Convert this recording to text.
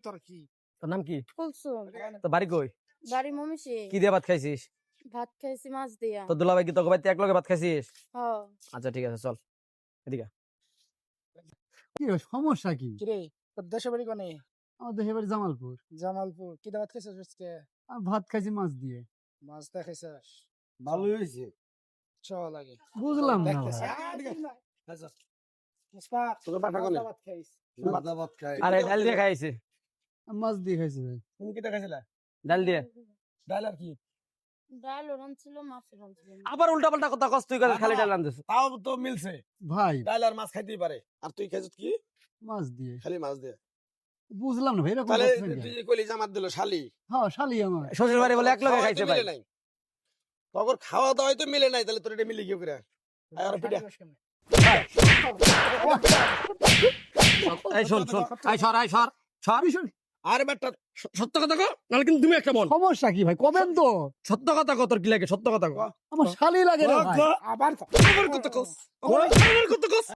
তোর কি তোর নাম কি? কুলসুম। তোর বাড়ি কই? বাড়ি মমিষে। কি দিয়ে ভাত খাইছিস? ভাত খাইছি মাছ দিয়া। তোর দুলাভাই কি তোকে বাড়িতে এক লগে ভাত খাইছিস? হ। আচ্ছা ঠিক আছে চল এদিকে। কি সমস্যা কি? কিরে তোর দেশের বাড়ি কোনে? আমার দেশের বাড়ি জামালপুর। জামালপুর। কি দাওয়াত খাইছিস আজকে? আমি ভাত খাইছি মাছ দিয়ে। মাছ দা খাইছিস? ভালোই হয়েছে। চল আগে বুঝলাম না দেখতেছি। ভাই। মুস্তাক তোকে পাঠা কোনে? দাওয়াত খাইস। বাদা ভাত খাই। আরে ডাল দিয়ে খাইছে। আমি মাছ দিয়ে খাইছি ভাই। তুমি কি দেখাইছিলা? ডাল দিয়ে। ডাল আর কি? ডাল ওরম ছিল মাছ ওরম ছিল। আবার উল্টা পাল্টা কথা কস তুই করে খালি ডাল আনছিস। তাও তো মিলছে। ভাই ডাল আর মাছ খাইতেই পারে। আর তুই খাইছিস কি? মাছ দিয়ে। খালি মাছ দিয়ে। বুঝলাম না ভাই এরকম তাহলে করছেন কেন? তুই যে কইলি জামাত দিল শালি। হ্যাঁ শালি আমার। শ্বশুর বাড়ি বলে এক লগে খাওয়াই খাইছে তো ভাই। মিলে নাই। তখন খাওয়া দাওয়াই তো মিলে নাই তাহলে তোর এটা মিলে কি করে? আর পিঠা। এই শোন শোন আই সর সর। আর বেটা সত্য কথা কো নাহলে কিন্তু তুমি একটা বল। সমস্যা কি ভাই কবেন তো? সত্য কথা কো তোর কি লাগে সত্য কথা কো। আমার শালি লাগে না ভাই। আবার আবার কত কস? আবার কত কস?